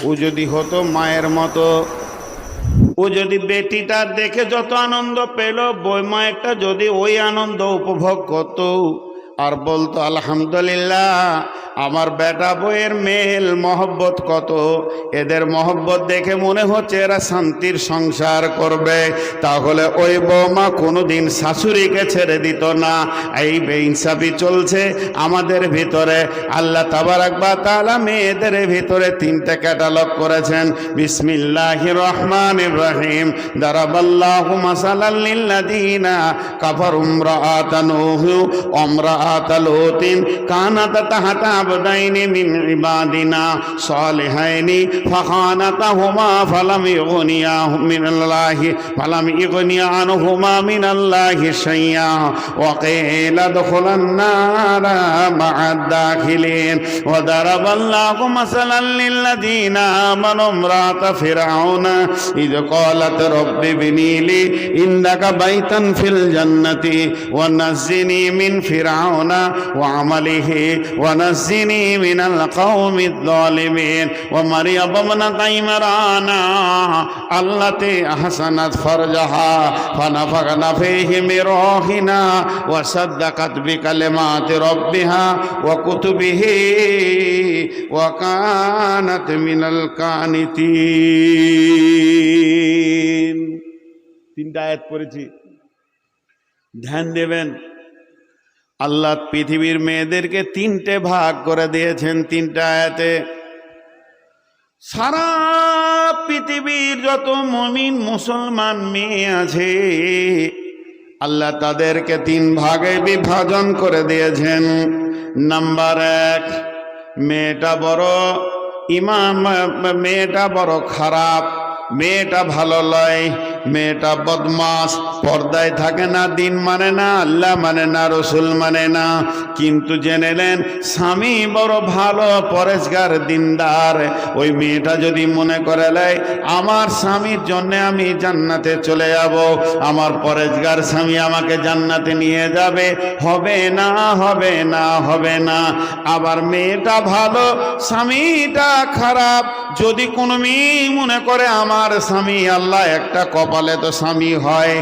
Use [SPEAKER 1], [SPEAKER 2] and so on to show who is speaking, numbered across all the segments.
[SPEAKER 1] ও যদি হতো মায়ের মতো, ও যদি বেটিটা দেখে যত আনন্দ পেল, বৌমা একটা যদি ওই আনন্দ উপভোগ করত আর বলতো আলহামদুলিল্লাহ, আমার বেটা বউয়ের মেল মহব্বত কত, এদের মহব্বত দেখে মনে হচ্ছে এরা শান্তির সংসার করবে, তাহলে ওই বৌমা কোনোদিন শাশুড়িকে ছেড়ে দিত না। এই বেইনসাফি চলছে আমাদের ভিতরে। আল্লাহ তাবারাক ওয়া তাআলা মেয়েদের ভিতরে তিনটা ক্যাটালগ করেছেন। বিসমিল্লাহির রহমানির রহিম। দারাবাল্লাহু মাসালাল লিল্লাযীনা কাফারু ইমরাআতান নূহ ওয়া ইমরাআতাল লূতিন কানাতা তাহতা আবদাইনি মিন ইবাদিনা সালিহাইনি ফাখানাতাহুমা ফালাম ইগনিয়া আনহুমা মিনাল্লাহি শাইআ ওয়া কিলা দুখুলান নারা মা'আদ দাখিলিন। ওয়া দারাবাল্লাহু মাসালাল লিল্লাযীনা আমানু ইমরাআতা ফিরআউনা ইয ক্বালাত রাব্বি ইবনি লি ইন্দাকা বাইতান ফিল জান্নাতি ওয়া নাজ্জিনি মিন ফিরআউনা ওয়া আমালিহি ওয়া নাজ্জিনি মিনাল কওমিয যালিমিন। ওয়া মারইয়াম ইবনাতা ইমরানা আল্লাতী আহসানাত ফারজাহা ফানাফাখনা ফীহি মির রূহিনা ওয়া সাদ্দাকাত বিকালিমাতি রাব্বিহা ওয়া কুতুবিহি ওয়া কানাত মিনাল কানিতিন। তিনটা আয়াত পড়েছি, ধ্যান দেবেন। আল্লাহ পৃথিবীর মেয়েদেরকে তিনটে ভাগ করে দিয়েছেন তিনটা আয়াতে। সারা পৃথিবীর যত মুমিন মুসলমান মেয়ে আছে আল্লাহ তাদেরকে তিন ভাগে বিভাজন করে দিয়েছেন। নাম্বার এক, মেয়েটা বড় মেয়েটা বড় খারাপ, মেয়েটা ভালো লয়, মেয়েটা বদমাস, পর্দায় থাকে না, দিন মানে না, আল্লাহ মানে না, রসুল মানে না, কিন্তু জেনেলেন স্বামী বড় ভালো পরেশগার দিনদার। ওই মেয়েটা যদি মনে করে লাই আমার স্বামীর জন্যে আমি জান্নাতে চলে যাব, আমার পরেশগার স্বামী আমাকে জান্নাতে নিয়ে যাবে, হবে না, হবে না, হবে না। আবার মেয়েটা ভালো স্বামীটা খারাপ, যদি কোনো মেয়ে মনে করে আমার স্বামী আল্লাহ একটা কপালে তো স্বামী হয়,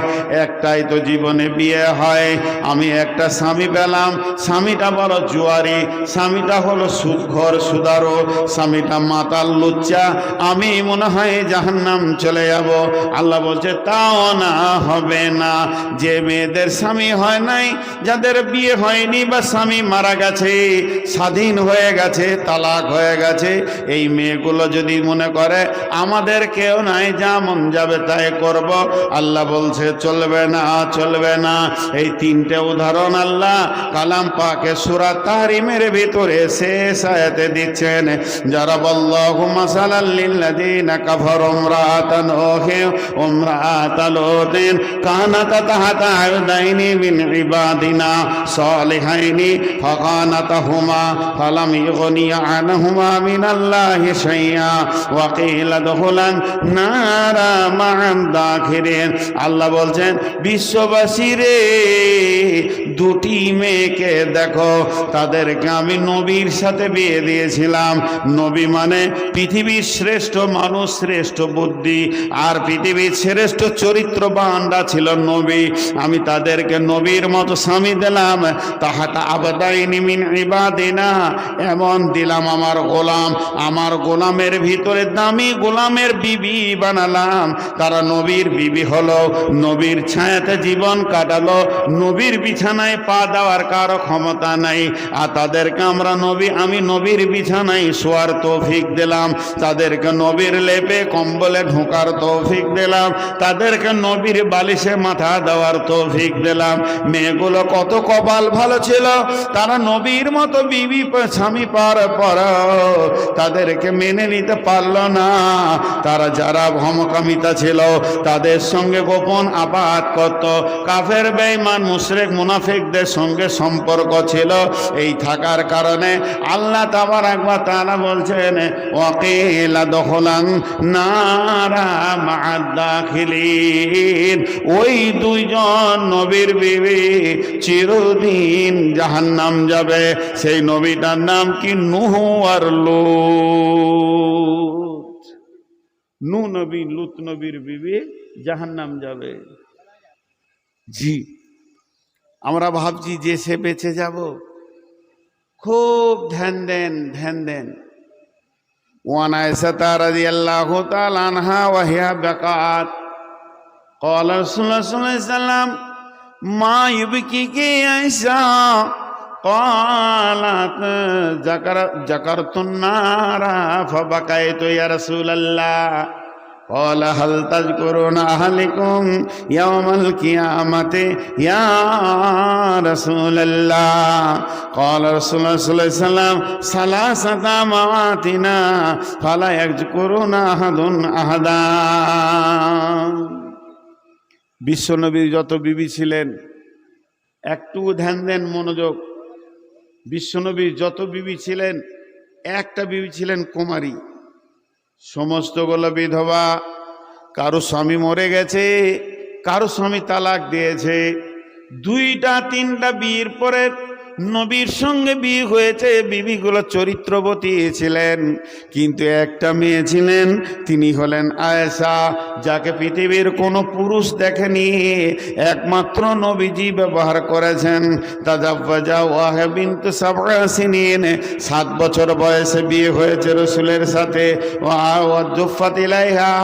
[SPEAKER 1] একটাই তো জীবনে বিয়ে হয়, আমি একটা স্বামী পেলাম, স্বামীটা বড় জুয়ারি, স্বামীটা হলো সুদখোর সুদারো, স্বামীটা মাতাল লুচ্চা, আমি মনে হয় জাহান্নাম চলে যাব। আল্লাহ বলছে তাও না, হবে না। যে মেয়েদের স্বামী হয় নাই, যাদের বিয়ে হয়নি বা স্বামী মারা গেছে, স্বাধীন হয়ে গেছে, তালাক হয়ে গেছে, এই মেয়েগুলো যদি মনে করে আমাদের কেউ নাই, যা মন যাবে তাই করব, আল্লাহ বলছে চলবে না, চলবে না। এই তিনটে উদাহরণ আল্লাহ কালাম পাকে সূরা তাহরিমের ভিতরে শেষ আয়াতে দিচ্ছেন। জারাবাল্লাহু মাসালাল লিল্লাযীনা কাফারু ইমরাআতান নূহ ওয়া ইমরাআতাল লূতিন কানাতা তাহতা আবদাইনি মিন ইবাদিনা সালিহাইনি ফাখানাতাহুমা ফালাম ইগনিয়া আনহুমা মিনাল্লাহি শাইআ ওয়া কিলা দুখুলান নারা মা'আদ দাখিলিন। আল্লাহ বলছেন বিশ্ববাসী রে, দুটি মেয়েকে দেখো, তাদেরকে আমি নবীর সাথে বিয়ে দিয়েছিলাম। নবী মানে পৃথিবীর শ্রেষ্ঠ মানুষ, শ্রেষ্ঠ বুদ্ধি আর পৃথিবীর শ্রেষ্ঠ চরিত্রবানরা ছিল নবী। আমি তাদেরকে নবীর মতো স্বামী দিলাম। তাহাতা আবদাইনি মিন ইবাদিনা, এমন দিলাম আমার গোলাম, আমার গোলামের ভিতরে দামি গোলামের বিবি বানালাম। তারা নবীর বিবি হলো, নবীর ছায়াতে জীবন কাটালো, নবীর বিছানায় পা দেওয়ার কারো ক্ষমতা নাই, আর তাদেরকে আমি নবীর বিছানায় শোয়ার তৌফিক দিলাম, তাদেরকে নবীর লেপে কম্বলে ঢোকার তৌফিক দিলাম, তাদেরকে নবীর বালিশে মাথা দেওয়ার তৌফিক দিলাম। মেয়েগুলো কত কপাল ভালো ছিল, তারা নবীর মতো বিবি স্বামী পাওয়ার পর তাদেরকে মেনে নিতে পারল না। তারা যারা ভমকামিতা ছিল তাদের সঙ্গে গোপন আবাদ করত, কাফের বেঈমান মুশরিক মুনাফিকদের সঙ্গে সম্পর্ক ছিল। এই থাকার কারণে আল্লাহ তাবারাক ওয়া তাআলা বলছেন ওয়াকিলা দুখুলান নারা মা'আদ দাখিলিন। ওই দুইজন নবীর বিবি চিরদিন জাহান্নাম যাবে। সেই নবীটার নাম কি? নূহ আর লূত। নূহ নবী লুত নবীর বিবি জাহান্নাম যাবে। জি, আমরা ভাবছি যে সে বেঁচে যাব, খুব ধ্যান দেন ধ্যান দেন। ওয়ান আয়েশা রাদিয়াল্লাহু তাআলা আনহা ওয়া হিয়া বাকাত قال رسول الله صلى الله عليه وسلم ما يبكيك يا عائشة قالت ذكرت النار فبكيت يا رسول الله قال هل تذكرون أهلكم يوم القيامة يا رسول الله قال رسول الله صلى الله عليه وسلم ثلاثة مواتنا فلا يذكرون أحد أحدا। বিশ্বনবীর যত বিবি ছিলেন, একটু ধ্যান দেন, মনোযোগ। বিশ্বনবীর যত বিবি ছিলেন, একটা বিবি ছিলেন কুমারী, সমস্তগুলো বিধবা। কারো স্বামী মরে গেছে, কারো স্বামী তালাক দিয়েছে, দুইটা তিনটা বিয়ের পরে নবীর সঙ্গে বিয়ে হয়েছে, বিবিগুলো চরিত্রবতী ছিলেন, কিন্তু একটা মেয়ে ছিলেন, তিনি হলেন আয়েশা, যাকে পৃথিবীর কোনো পুরুষ দেখেনি, একমাত্র নবীজি ব্যবহার করেছেন। তাজাওয়াজা ওয়াহা বিনত সাবআ সিনিন, 7 বছর বয়সে বিয়ে হয়েছে রসুলের সাথে। ওয়া জুফাত ইলাইহা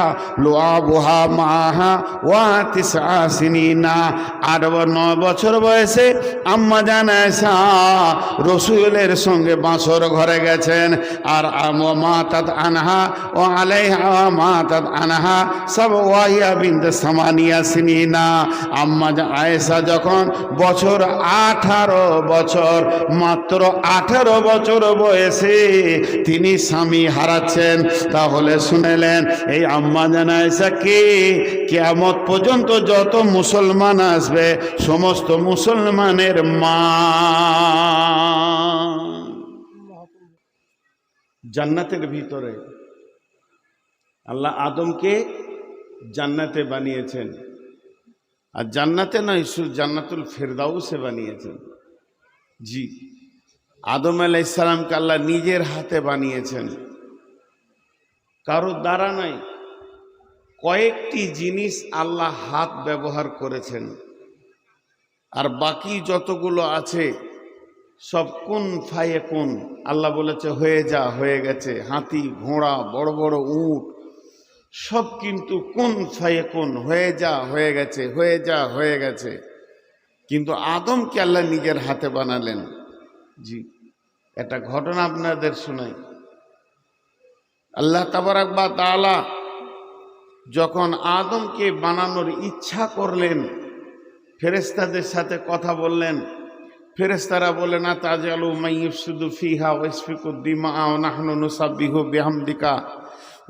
[SPEAKER 1] লুআবুহা মাহা ওয়া 9 সিনিনা, 9 বছর বয়সে আম্মা জান আয়েশা রসুলের সঙ্গে বাসর ঘরে গেছেন। আর মাতাত আনহা ও আলাইহা মাতাত আনহা সব ওয়াহিয়া বিনত সামানিয়া সিনিনা। আম্মা আয়েশা যখন 18 বছর, মাত্র 18 বছর বয়সে তিনি স্বামী হারাচ্ছেন। তাহলে শুনেলেন এই আম্মা জান আয়েশা কে? কিয়ামত পর্যন্ত যত মুসলমান আসবে সমস্ত মুসলমানের মা। জান্নাতের ভিতরে আল্লাহ আদমকে জান্নাতে বানিয়েছেন, আর জান্নাতে নয়, শুধু জান্নাতুল ফেরদাউসে বানিয়েছেন। জি, আদম আলাইহিস সালামকে আল্লাহ নিজের হাতে বানিয়েছেন, কারো দ্বারা নাই। কয়েকটি জিনিস আল্লাহ হাত ব্যবহার করেছেন, আর বাকি যতগুলো আছে সব কুন ফায়াকুন। আল্লাহ বলেছে হয়ে যা, হয়ে গেছে। হাতি, ঘোড়া, বড় বড় উট সব কিন্তু কুন ফায়াকুন, হয়ে যা, হয়ে গেছে, হয়ে যা, হয়ে গেছে। কিন্তু আদমকে আল্লাহ নিজের হাতে বানালেন। জি, একটা ঘটনা আপনাদের শোনাই। আল্লাহ তাবারাক ওয়া তাআলা যখন আদমকে বানানোর ইচ্ছা করলেন, ফেরেশতাদের সাথে কথা বললেন। ফেরেশতারা বলে না তাজালু মাইয়ুফসিদু ফিহা ওয়া ইয়াসফিকুদ দিমা ওয়া নাহনু নুসাব্বিহু বিহামদিকা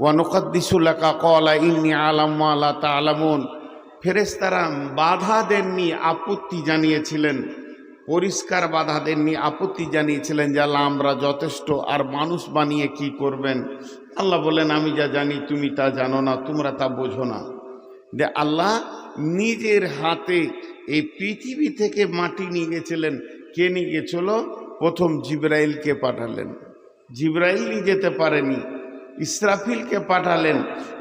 [SPEAKER 1] ওয়া নুকদ্দিসু লাকা ক্বালা ইন্নী আ'লামু মা লা তা'লামুন। ফেরেশতারা বাধা দেননি, আপত্তি জানিয়েছিলেন, পরিষ্কার বাধা দেননি, আপত্তি জানিয়েছিলেন যে আল্লাহ আমরা যথেষ্ট, আর মানুষ বানিয়ে কি করবেন। আল্লাহ বলেন আমি যা জানি তুমি তা জানো না, তোমরা তা বোঝো না। যে আল্লাহ নিজের হাতে এই পৃথিবী থেকে মাটি নিয়ে গেছিলেন। কে নিয়ে গেছিল? প্রথম জিবরাইলকে পাঠালেন, জিবরাইল নিয়ে যেতে পারেনি। ইসরাফিলকে পাঠালেন,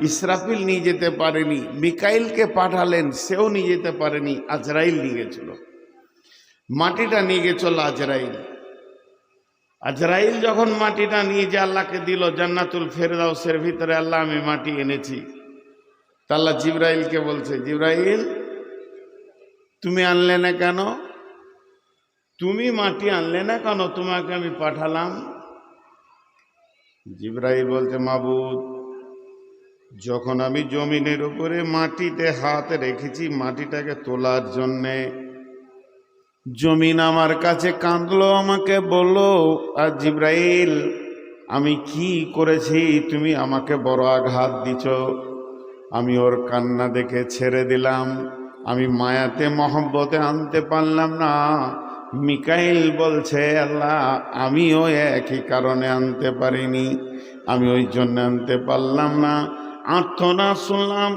[SPEAKER 1] ইসরাফিল নিয়ে যেতে পারেনি। মিকাইলকে পাঠালেন, সেও নিয়ে যেতে পারেনি। আজরাইল নিয়ে গেছিল, মাটিটা নিয়ে গেছিল আজরাইল। আজরাইল যখন মাটিটা নিয়ে যে আল্লাহকে দিল জান্নাতুল ফেরদাউসের ভিতরে, আল্লাহ আমি মাটি এনেছি। তা আল্লাহ জিবরাইলকে বলছে, জিবরাইল তুমি আনলে না কেন? তুমি মাটি আনলে না কেন? তোমাকে আমি পাঠালাম। জিবরাইল বলছে, মাবুদ যখন আমি জমিনের উপরে মাটিতে হাত রেখেছি মাটিটাকে তোলার জন্যে, জমিন আমার কাছে কাঁদলো, আমাকে বললো, আর জিবরাইল আমি কি করেছি তুমি আমাকে বড় আঘাত দিছ। আমি ওর কান্না দেখে ছেড়ে দিলাম, আমি মায়াতে মহব্বতে আনতে পারলাম না। মিকাইল বলছে আল্লাহ আমিও একই কারণে আনতে পারিনি, আমি ওই জন্য আনতে পারলাম না। আর্তনাদ শুনলাম,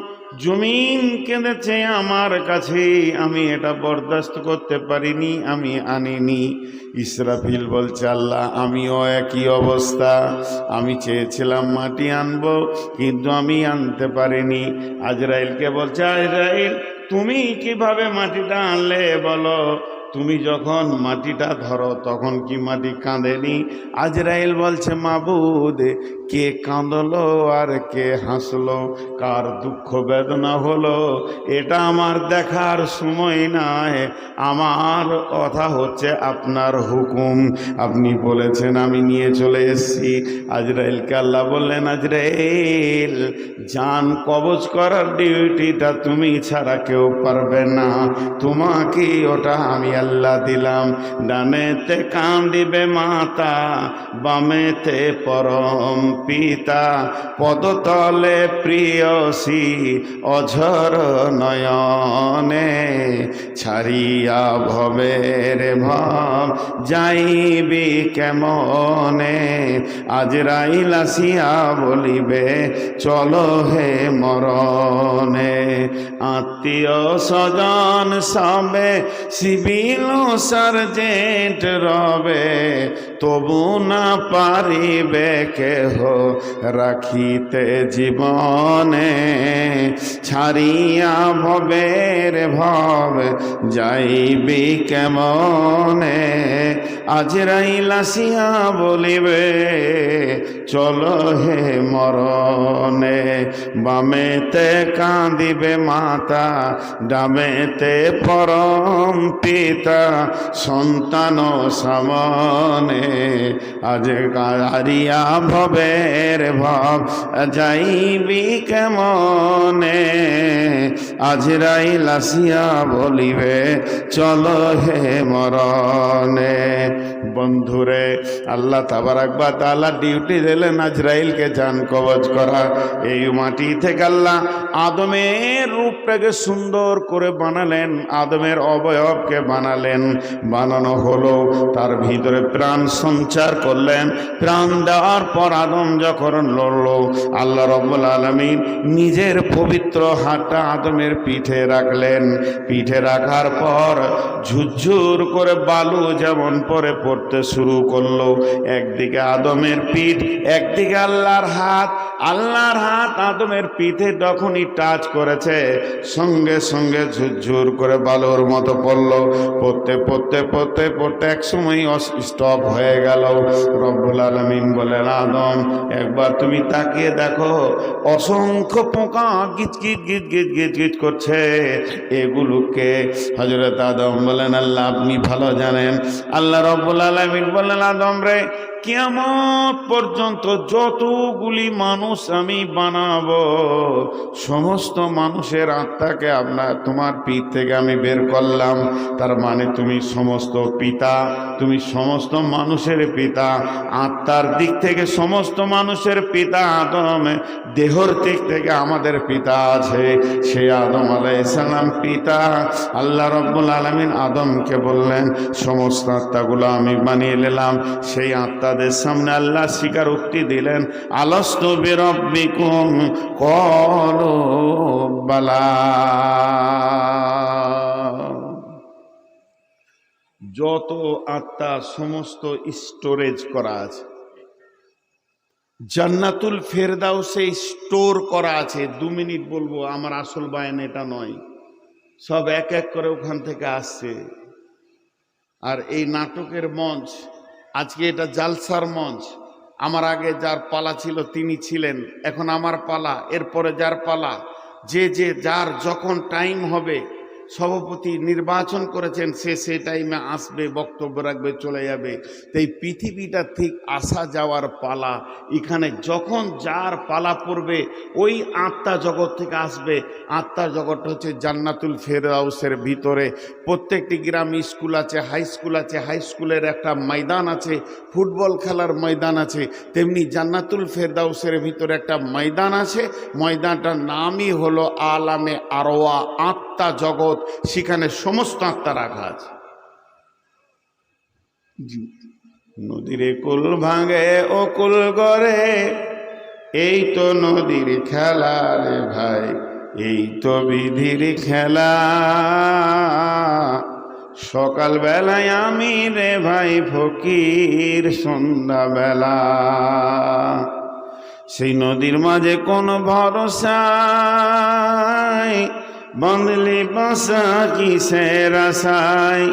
[SPEAKER 1] জমিন কেঁদেছে আমার কাছে, আমি এটা বরদাস্ত করতে পারিনি, আমি আনিনি। ইসরাফিল বলছে আল্লাহ আমিও একই অবস্থা, আমি চেয়েছিলাম মাটি আনবো কিন্তু আমি আনতে পারিনি। আজরাইলকে বলছে আজরাইল তুমি কিভাবে মাটিটা আনলে বলো, তুমি যখন মাটিটা ধরো তখন কি মাটি কাঁদেনি? আজরাইল বলছে মাবুদ কে কাঁদলো আর কে হাসলো, কার দুঃখ বেদনা হলো এটা আমার দেখার সময় নয়, আমার কথা হচ্ছে আপনার হুকুম, আপনি বলেছেন আমি নিয়ে চলে এসেছি। আজরাইলকে আল্লাহ বললেন আজরাইল জান কবজ করার ডিউটিটা তুমি ছাড়া কেউ পারবে না, তোমাকে ওটা আমি আল্লাহ দিলাম। ডানেতে কান্দিবে মাতা, বামেতে পরম পিতা, পদতলে প্রিয়সী অঝর নয়নে, ছাড়িয়া ভবের ভাব যাইবি কেমনে, আজরাইল আসিয়া বলিবে চলো হে মরণে। আত্মীয় স্বজন সবে সিভিল সার্জেন্ট রবে, তবু না পারিবে কেহ রাখিতে জীবনে, ছাড়িয়া ভবের ভব যাইবি কেমনে, আজরাইল আসিয়া বলিবে চলো হে মরণে। বামেতে কাঁদিবে মাতা, ডামেতে পরম পিতা, সন্তান সামনে, আজ কারিয়া ভবের ভব যাইবি কেমনে, আজরাইল আসিয়া বলিবে চলো হে মরণে। বন্ধুরে আল্লাহ তাবারাক ওয়া তাআলা ডিউটি দিলেন আজরাইলকে জান কবজ করা। এই মাটি থেকে আল্লাহ আদমের রূপটাকে সুন্দর করে বানালেন, আদমের অবয়বকে বানালেন, বানানো হলো তার ভিতরে প্রাণ সঞ্চার করলেন। প্রাণ দেওয়ার পর আদম যখন লড়ল, আল্লাহ রাব্বুল আলামিন নিজের পবিত্র হাতটা আদমের পিঠে রাখলেন। পিঠে রাখার পর ঝুরঝুর করে বালু যেমন পরে পড়তে শুরু করলো, একদিকে আদমের পিঠ একদিকে আল্লাহর হাত। আল্লাহর হাত আদমের পিঠে যখনই টাচ করেছে সঙ্গে সঙ্গে ঝুরঝুর করে বালুর মতো পড়লো। পড়তে পড়তে পড়তে পড়তে এক সময় স্টপ হয়ে গেল। রব্বুল আলামিন বলেন আদম একবার তুমি তাকিয়ে দেখো, অসংখ্য পোকা গিজগিজ গিজগিজ গিজগিজ করছে, এগুলোকে? হযরত আদম বলেন আল্লাহ আপনি ভালো জানেন। আল্লাহ রব্বুল আলামিন বলেন আদম রে, কিয়ামত পর্যন্ত যতগুলি মানুষ আমি বানাবো সমস্ত মানুষের আত্মাকে তোমার পিঠ থেকে আমি বের করলাম। তার মানে তুমি সমস্ত পিতা, তুমি সমস্ত মানুষের পিতা। আত্মার দিক থেকে সমস্ত মানুষের পিতা আদম, দেহর দিক থেকে আমাদের পিতা আছে, সে আদম আলাইহিস সালাম পিতা। আল্লাহ রাব্বুল আলামিন আদমকে বললেন সমস্ত আত্মাগুলো আমি বানিয়ে নিলাম। সেই আত্মাদের সামনে আল্লাহ স্বীকারোক্তি দিলেন, আলাস্তু বিরাব্বিকুম ক্বালু বালা। যত আত্মা সমস্ত স্টোরেজ করা আছে, জান্নাতুল ফেরদাউসে স্টোর করা আছে। 2 মিনিট বলবো, আমার আসল বায়ান এটা নয়, সব এক এক করে ওখান থেকে আসছে। আর এই নাটকের মঞ্চ আজকে এটা জালসার মঞ্চ। আমার আগে যার পালা ছিল তিনি ছিলেন, এখন আমার পালা, এরপরে যার পালা, যে যার যখন টাইম হবে, সভাপতি নির্বাচন করেছেন, সে টাইমে আসবে, বক্তব্য রাখবে, চলে যাবে। তাই পৃথিবীটা ঠিক আসা যাওয়ার পালা। এখানে যখন যার পালা পড়বে ওই আত্মা জগৎ থেকে আসবে। আত্মা জগৎটা হচ্ছে জান্নাতুল ফেরদাউসের ভিতরে। প্রত্যেকটি গ্রামে স্কুল আছে, হাই স্কুল আছে, হাই স্কুলের একটা ময়দান আছে, ফুটবল খেলার ময়দান আছে, তেমনি জান্নাতুল ফেরদাউসের ভিতরে একটা ময়দান আছে। ময়দানটার নামই হলো আলামে আরওয়া, আত্মা জগৎ। সেখানে সমস্ত আত্মা রাখা আছে। নদীর কুল ভাঙে ও কুল গড়ে, এই তো নদীর খেলা রে ভাই, এই তো বিধির খেলা। সকালবেলায় আমি রে ভাই ফকির, সন্ধ্যাবেলা সেই নদীর মাঝে কোন ভরসায়, বাঁধলি বাসা কিসের আশায়।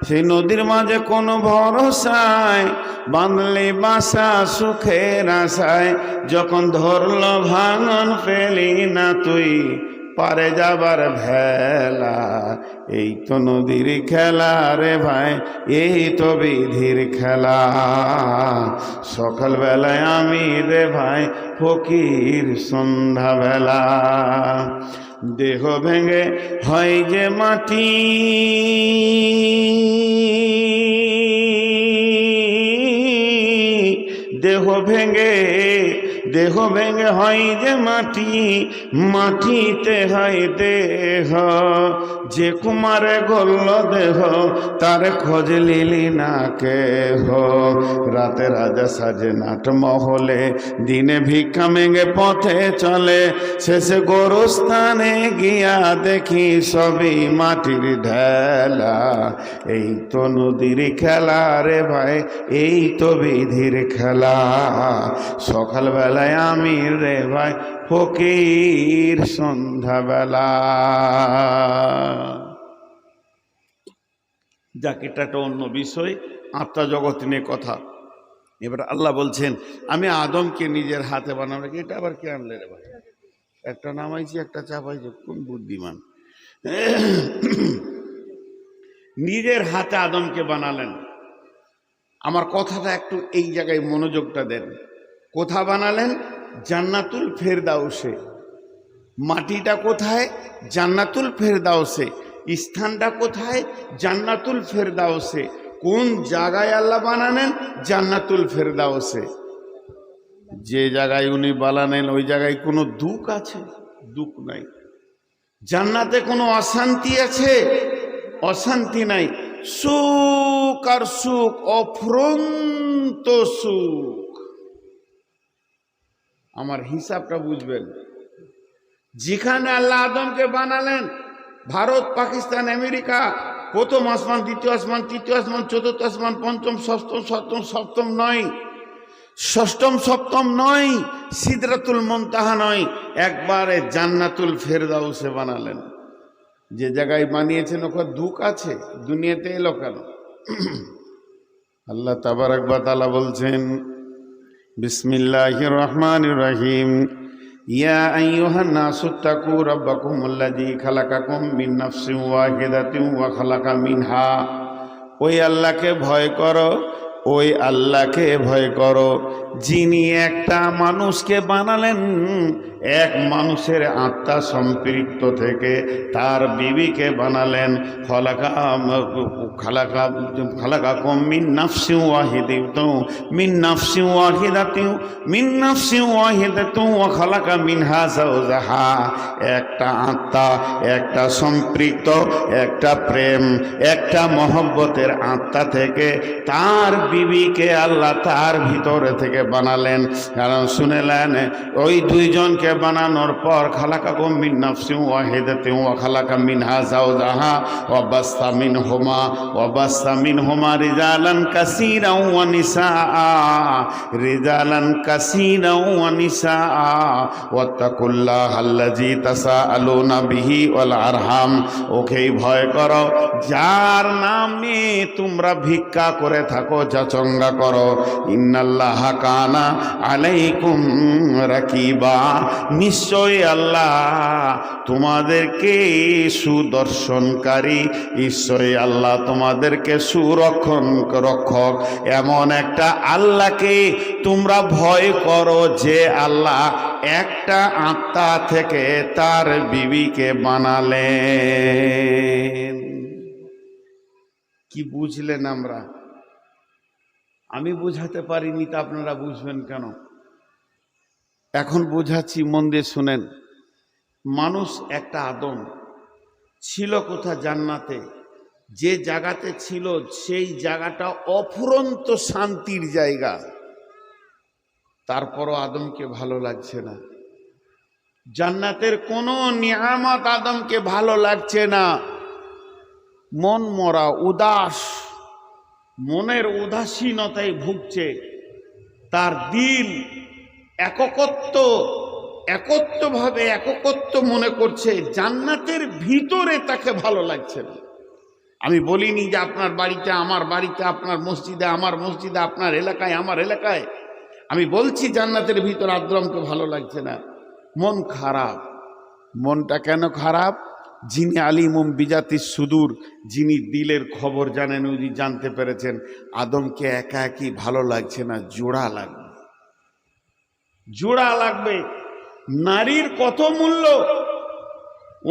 [SPEAKER 1] সেই নদীর মাঝে কোন ভরসায়, বাঁধলি বাসা সুখের আশায়। যখন ধরল ভাঙন পেলি না তুই পারে যাবার ভেলা। এই তো নদীর খেলা রে ভাই, এই তো বিধির খেলা। সকালবেলায় আমি রে ভাই ফকির, সন্ধ্যাবেলা দেহ ভেঙে হয় যে মাটি, দেহ ভেঙে হয় যে মাটি, মাটিতে হয় দেহ। যে কুমারে গল্ল দেহ তার খোঁজ লিলি না কেহ। রাতে রাজা সাজে নাট মহলে, দিনে ভিক্ষা মেঙে পথে চলে। শেষে গোরস্থানে গিয়া দেখি সবই মাটির ঢেলা। এই তো নদীর খেলা রে ভাই, এই তো বিধির খেলা। সকালবেলায় আমি রে ভাই ফকির, সন্ধ্যাবেলা। যাক, এটা একটা অন্য বিষয়, আত্মা জগৎ নিয়ে কথা। এবার আল্লাহ বলছেন আমি আদমকে নিজের হাতে বানাবো। এটা আবার কে আনলে রে ভাই? একটা নামাইছি একটা চাপাইছি, কোন বুদ্ধিমান। নিজের হাতে আদমকে বানালেন। আমার কথাটা একটু এই জায়গায় মনোযোগটা দেন। কোথা বানালেন? জান্নাতুল ফেরদাউসে। মাটিটা কোথায়? জান্নাতুল ফেরদাউসে। স্থানটা কোথায়? জান্নাতুল ফেরদাউসে। কোন জায়গায় আল্লাহ বানালেন? জান্নাতুল ফেরদাউসে। যে জায়গায় উনি বানালেন ওই জায়গায় কোনো দুঃখ আছে? দুঃখ নাই। জান্নাতে কোনো অশান্তি আছে? অশান্তি নাই। সুখ আর সুখ, অফুরন্ত সুখ। আমার হিসাবটা বুঝবেন। যেখানে আল্লাহ আদমকে বানালেন, ভারত, পাকিস্তান, আমেরিকা, প্রথম আসমান, দ্বিতীয় আসমান, তৃতীয় আসমান, চতুর্থ আসমান, পঞ্চম, সপ্তম নয়, ষষ্ঠম সপ্তম নয়, সিদরাতুল মুনতাহা নয়, একবারে জান্নাতুল ফেরদাউসে বানালেন। যে জায়গায় বানিয়েছেন ওখানে দুঃখ আছে? দুনিয়াতে এলো কেন? আল্লাহ তাবারক ওয়া তাআলা বলছেন বিসমিল্লাহির রহমানির রহিম, ইয়া আইয়ুহান নাসু তাকু রাব্বাকুমুল্লাযী খালাকাকুম মিন নাফসিন ওয়াহিদাতিন ওয়া খালাকা মিনহা। ওই আল্লাহকে ভয় করো, ওই আল্লাহকে ভয় করো যিনি একটা মানুষকে বানালেন, এক মানুষের আত্মা সম্পৃক্ত থেকে তার বিবিকে বানালেন। খালাকাকুম মিন নাফসিন ওয়াহিদাতিন ওয়া খালাকা মিনহা যাওজাহা। একটা আত্মা, একটা সম্পৃক্ত, একটা প্রেম, একটা মহব্বতের আত্মা থেকে তার বিবিকে আল্লাহ তার ভিতরে থেকে বানালেন। কারণ শুনেলেন ওই দুইজনকে বানানোর পর খালাকাকুম মিন নাফসিন ওয়াহিদাতিন ওয়া খালাকা মিনহা যাওজাহা ওয়া বাসসা মিনহুমা রিজালান কাসীরান ওয়া নিসা ওয়াত্তাকুল্লাহাল্লাযী তাসাআলুনা বিহি ওয়াল আরহাম। ওকেই ভয় করো যার নামে তোমরা ভিক্ষা করে থাকো, যাচঙ্গা করো। ইন্নাল্লাহা কানা আলাইকুম রাকিবা। নিশ্চয়ই আল্লাহ তোমাদেরকে সুদর্শনকারী, নিশ্চয়ই আল্লাহ তোমাদেরকে রক্ষক। এমন একটা আল্লাহকে তোমরা ভয় করো যে আল্লাহ একটা আত্মা থেকে তার বিবিকে বানালেন। কি বুঝলেন? আমি বুঝাতে পারিনি, তা আপনারা বুঝবেন কেন? এখন বুঝাচ্ছি, মন দিয়ে শুনেন। মানুষ একটা আদম ছিল কোথা? জান্নাতে। যে জায়গাতে ছিল সেই জায়গাটা অফুরন্ত শান্তির জায়গা। তারপরও আদমকে ভালো লাগছে না। জান্নাতের কোনো নিয়ামত আদমকে ভালো লাগছে না, মন মরা, উদাস, মনের উদাসীনতায় ভুগছে, তার দিল একত্ব মনে করছে, জান্নাতের ভিতরে তাকে ভালো লাগছে না। আমি বলিনি যে আপনার বাড়িতে, আমার বাড়িতে, আপনার মসজিদে, আমার মসজিদে, আপনার এলাকায়, আমার এলাকায়, আমি বলছি জান্নাতের ভিতর আদমকে ভালো লাগছে না, মন খারাপ। মনটা কেন খারাপ? যিনি আলিমুম বিজাতি সুদূর, যিনি দিলের খবর জানেন, উনি জানতে পেরেছেন আদমকে একা একই ভালো লাগছে না, জোড়া লাগবে, জোড়া লাগবে। নারীর কত মূল্য,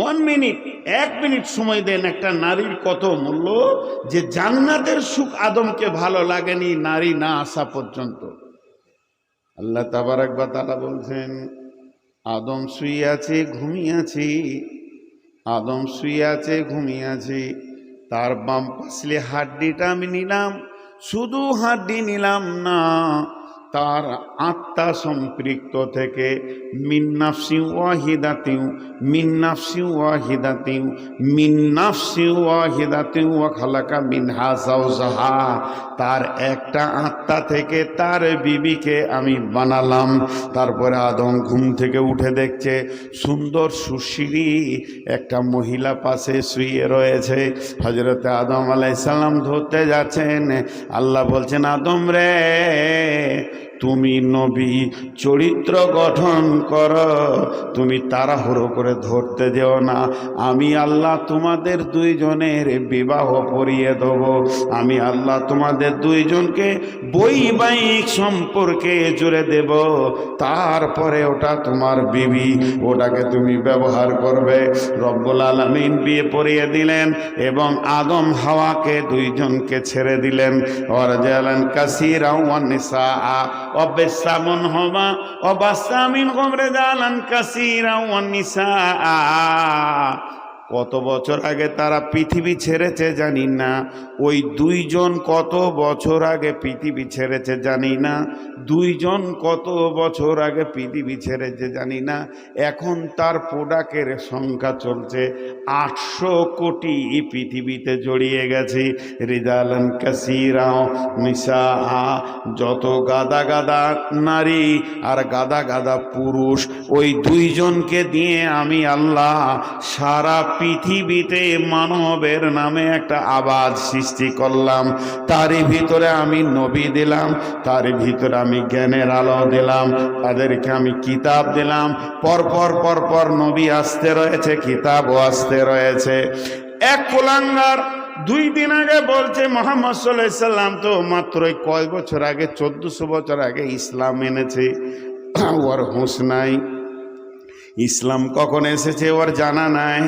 [SPEAKER 1] 1 মিনিট সময় দেন, একটা নারীর কত মূল্য, যে জান্নাতের সুখ আদমকে ভালো লাগেনি নারী না আসা পর্যন্ত। আল্লাহ তাবারক ওয়া তাআলা বলছেন, আদম শুয়ে আছে, ঘুমিয়ে আছে, আদম শুয়ে আছে, ঘুমিয়ে আছে, তার বাম পাশে হাড্ডিটা আমি নিলাম, শুধু হাড্ডি নিলাম না, তার আত্মা সম্পৃক্ত থেকে মিন্নাফসি ওয়াহিদাতিউ মিন্নাফসি ওয়াহিদাতিউ মিন্নাফসি ওয়াহিদাতিউ ওয়া খালাকা মিনহা যাওজাহা, তার একটা আত্মা থেকে তার বিবিকে আমি বানালাম। তারপরে আদম ঘুম থেকে উঠে দেখছে সুন্দর সুশীলী একটা মহিলা পাশে শুয়ে রয়েছে। হযরতে আদম আলাইহিস সালাম ধরতে যাচ্ছেন, আল্লাহ বলছেন, আদম রে, তুমি নবী, চরিত্র গঠন করো, তুমি তাড়াহুড়ো করে ধরতে যেও না, আমি আল্লাহ তোমাদের দুইজনের বিবাহ পড়িয়ে দেব, আমি আল্লাহ তোমাদের দুইজনকে বৈবাহিক সম্পর্কে জুড়ে দেব, তারপরে ওটা তোমার বিবি, ওটাকে তুমি ব্যবহার করবে। রব্বুল আলামিন বিয়ে পড়িয়ে দিলেন এবং আদম হাওয়াকে দুইজনকে ছেড়ে দিলেন। ওয়ারজালান কাসীরা ওয়ান নিসা অবেসামন হবা অবাসামিন গমরে জালান কাসীরা ওয়ান নিসা। কত বছর আগে তারা পৃথিবী ছেড়েছে জানি না, ওই দুইজন কত বছর আগে পৃথিবী ছেড়েছে জানি না, দুইজন কত বছর আগে পৃথিবী ছেড়েছে জানি না, এখন তার প্রোডাক্টের সংখ্যা চলছে 800 কোটি পৃথিবীতে জড়িয়ে গেছে। রিজালান কাসীরা নিসা, যত গাদা গাদা নারী আর গাদা গাদা পুরুষ, ওই দুইজনকে দিয়ে আমি আল্লাহ সারা পৃথিবীতে মানবের নামে একটা আবাদ সৃষ্টি করলাম। তারই ভিতরে আমি নবী দিলাম, তারই ভিতরে আমি জ্ঞানের আলো দিলাম, তাদেরকে আমি কিতাব দিলাম। পরপর নবী আসতে রয়েছে, কিতাবও আসতে রয়েছে। এক কুলাঙ্গার 2 দিন আগে বলছে মুহাম্মদ সাল্লাল্লাহু আলাইহি সাল্লাম তো মাত্রই কয় বছর আগে, 1400 বছর আগে ইসলাম এনেছে, ওর হুঁশ নাই। ইসলাম কখন এসেছে ওর জানা নাই।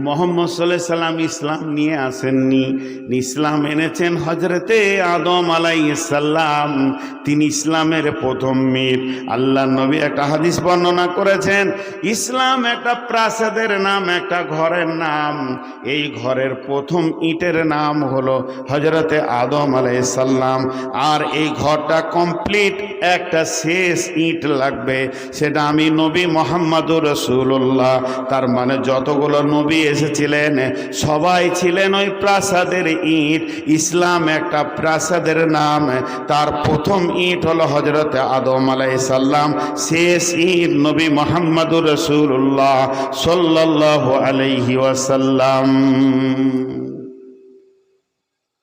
[SPEAKER 1] মুহাম্মদ সাল্লাল্লাহু আলাইহি সাল্লাম ইসলাম নিয়ে আসেননি, ইসলাম এনেছেন হযরতে আদম আলাইহিস সালাম, তিনি ইসলামের প্রথম মীর। আল্লাহ নবী একটা হাদিস বর্ণনা করেছেন, ইসলাম একটা প্রাসাদের নাম, একটা ঘরের নাম। এই ঘরের প্রথম ইটের নাম হলো হযরতে আদম আলাইহিস সালাম, আর এই ঘরটা কমপ্লিট একটা শেষ ইট লাগবে, সেটা আমি নবী মুহাম্মদুর রাসূলুল্লাহ। তার মানে যতগুলো নবী এসেছিলেন সবাই ছিলেন ওই প্রাসাদের ইট। ইসলাম একটা প্রাসাদের নাম, তার প্রথম ইট হলো হযরতে আদম আলাইহিস সালাম, শেষ ইট নবী মুহাম্মদুর রাসূলুল্লাহ সাল্লাল্লাহু আলাইহি ওয়াসাল্লাম।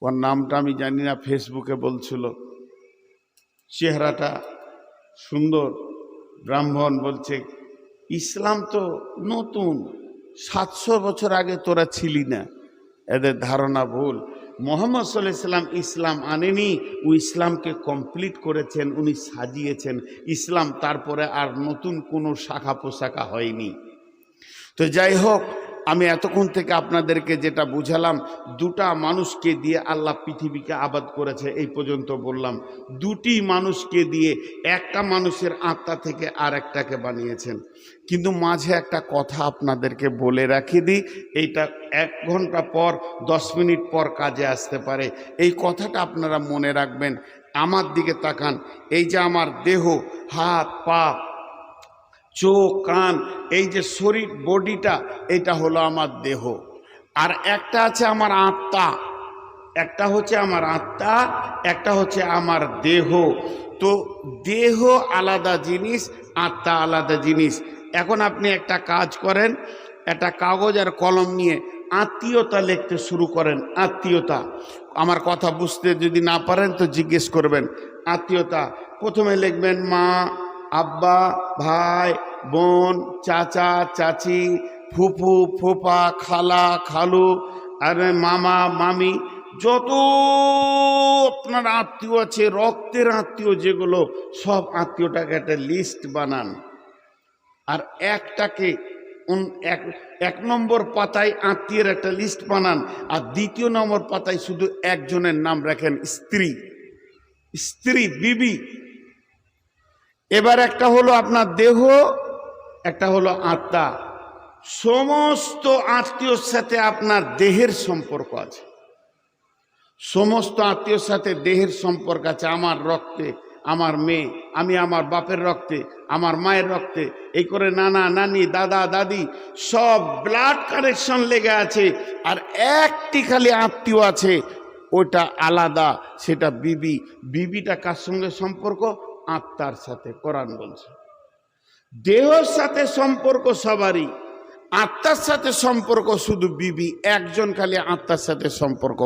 [SPEAKER 1] ওর নামটা আমি জানি না, ফেসবুকে বলছিল, চেহারাটা সুন্দর, ব্রাহ্মণ। বলছে ইসলাম তো নতুন, 700 বছর আগে তোরা ছিলি না। এদের ধারণা ভুল। মুহাম্মদ সাল্লাল্লাহু আলাইহি সাল্লাম ইসলাম আনেনি, ও ইসলামকে কমপ্লিট করেছেন, উনি সাজিয়েছেন ইসলাম, তারপরে আর নতুন কোনো শাখা পোশাখা হয়নি। তো যাই হোক, আমি এতক্ষণ থেকে আপনাদেরকে যেটা বুঝালাম, 2টা মানুষকে দিয়ে আল্লাহ পৃথিবীকে আবাদ করেছে, এই পর্যন্ত বললাম। 2টি মানুষকে দিয়ে একটা মানুষের আত্মা থেকে আর একটাকে বানিয়েছেন। কিন্তু মাঝে একটা কথা আপনাদেরকে বলে রাখি দিই, এইটা 1 ঘন্টা পর 10 মিনিট পর কাজে আসতে পারে। এই কথাটা আপনারা মনে রাখবেন। আমার দিকে তাকান, এই যে আমার দেহ, হাত পা, চোখ, কান, এই যে শরীর বডিটা, এটা হলো আমার দেহ। আর একটা আছে আমার আত্মা, একটা হচ্ছে আমার আত্মা, একটা হচ্ছে আমার দেহ। তো দেহ আলাদা জিনিস, আত্মা আলাদা জিনিস। এখন আপনি একটা কাজ করেন, একটা কাগজ আর কলম নিয়ে আত্মীয়তা লিখতে শুরু করেন। আত্মীয়তা, আমার কথা বুঝতে যদি না পারেন তো জিজ্ঞেস করবেন। আত্মীয়তা প্রথমে লিখবেন মা, আব্বা, ভাই, বোন, চাচা, চাচি, ফুফু, ফুফা, খালা, খালু, আর মামা, মামি, যত আপনার আত্মীয় আছে, রক্তের আত্মীয় যেগুলো, সব আত্মীয়টাকে একটা লিস্ট বানান। আর একটাকে এক নম্বর পাতায় আত্মীয়ের একটা লিস্ট বানান, আর দ্বিতীয় নম্বর পাতায় শুধু একজনের নাম রাখেন, স্ত্রী, স্ত্রী, বিবি। এবার একটা হলো আপনার দেহ, একটা হলো আত্মা। সমস্ত আত্মীয়র সাথে আপনার দেহের সম্পর্ক আছে, সমস্ত আত্মীয়র সাথে দেহের সম্পর্ক আছে। আমার রক্তে আমার মেয়ে, আমি আমার বাপের রক্তে, আমার মায়ের রক্তে, এই করে নানা নানি, দাদা দাদি, সব ব্লাড কানেকশন লেগে আছে। আর একটি খালি আত্মীয় আছে, ওটা আলাদা, সেটা বিবি। বিবিটা কার সঙ্গে সম্পর্ক? আত্মার সাথে। কোরআন বলছে দেহের সাথে সম্পর্ক সবারই, আত্মার সাথে সম্পর্ক শুধু বিবি একজন, খালি আত্মার সাথে সম্পর্ক।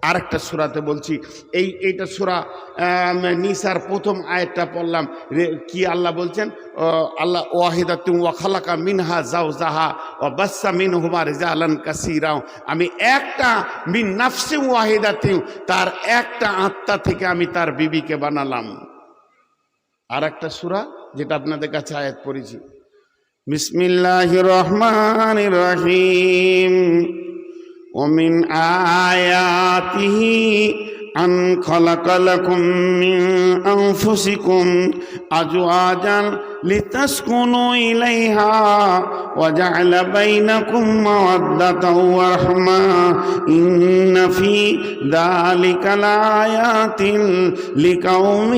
[SPEAKER 1] আরেকটা সূরাতে বলছি, এইটা সূরা নিসার প্রথম আয়াতটা পড়লাম, কি আল্লাহ বলছেন? আল্লাহ ওয়াহিদাতুন ওয়া খালাকা মিনহা যাওজাহা ওয়া বাসসা মিনহুমা রিজালান কাসীরা। আমি একটা মিন নাফসিন ওয়াহিদাতিন, তার একটা আত্মা থেকে আমি তার বিবিকে বানালাম। আর একটা সূরা যেটা আপনাদের কাছে আয়াত পড়েছি, বিসমিল্লাহির রহমানির রহিম। ومن آياته أن خلق لكم من أنفسكم أزواجا لتسكنوا إليها وجعل بينكم مودة ورحمة إن في ذلك لآيات لقوم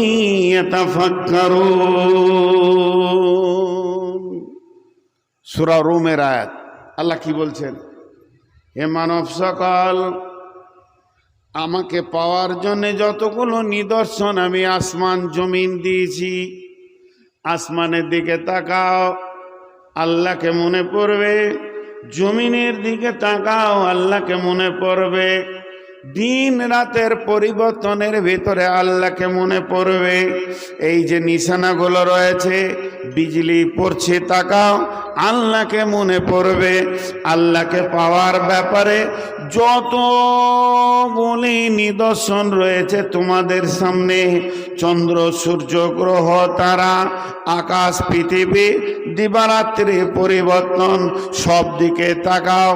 [SPEAKER 1] يتفكرون। সূরা রুমের আয়াত। আল্লাহ কি বলছেন? হে মানব সকল, আমাকে পাওয়ার জন্য যতগুলো নিদর্শন আমি আসমান জমিন দিয়েছি, আসমানের দিকে তাকাও, আল্লাহকে মনে পড়বে। জমিনের দিকে তাকাও, আল্লাহকে মনে পড়বে। দিন রাতের পরিবর্তনের ভিতরে আল্লাহকে মনে পড়বে। এই যে নিশানাগুলো রয়েছে, বিজলি পড়ছে, তাকাও, আল্লাহকে মনে পড়বে। আল্লাহকে পাওয়ার ব্যাপারে যতগুলি নিদর্শন রয়েছে তোমাদের সামনে, চন্দ্র, সূর্য, গ্রহ, তারা, আকাশ, পৃথিবী, দিবারাত্রি পরিবর্তন, সব দিকে তাকাও।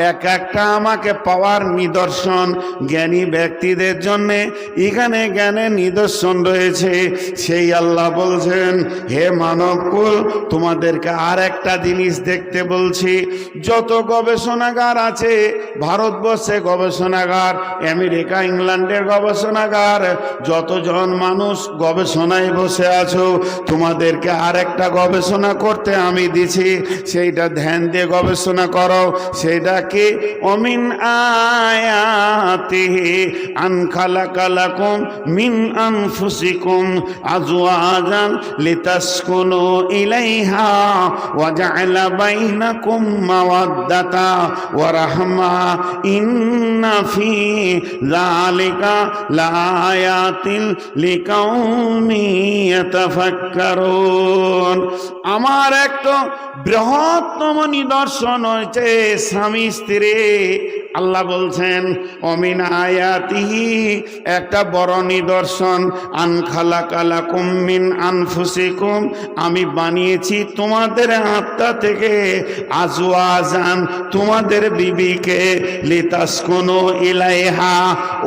[SPEAKER 1] এক একটা আমাকে পাওয়ার নিদর্শন। জ্ঞানী ব্যক্তিদের জন্য এখানে জ্ঞানের নিদর্শন রয়েছে। সেই আল্লাহ বলছেন, হে মানবকুল, তোমাদেরকে আর একটা জিনিস দেখতে বলছি। যত গবেষণাগার আছে ভারতবর্ষে, গবেষণাগার, আমেরিকা, ইংল্যান্ডের গবেষণাগার, যতজন মানুষ গবেষণায় বসে আছো, তোমাদেরকে আর একটা গবেষণা করতে আমি দিছি। সেইটা ধ্যান দিয়ে গবেষণা করো। সেইটা কি? অমিন আয়াতিহি আন খালাকা লাকুম মিন আনফুসিকুম আজওয়াজান লিতাসকুনু ইলাইহা ওয়া জাআলা বাইনাকুম মাওয়াদ্দাতা ওয়া রাহমা ইন্না ফি যালিকা লাআয়াতিন লিকাউমি ইয়াতাফাক্কারুন। আমার একটা বৃহত্তম নিদর্শন হয়েছে স্বামী স্ত্রী। আল্লাহ বলছেন, অমিন আয়াতিহি, একটা বড় নিদর্শন, আন খালাকা লাকুম মিন আনফুসিকুম, আমি বানিয়েছি তোমাদের আত্মা থেকে আজওয়াজান তোমাদের বিবিকে লিতাসকুনু ইলাইহা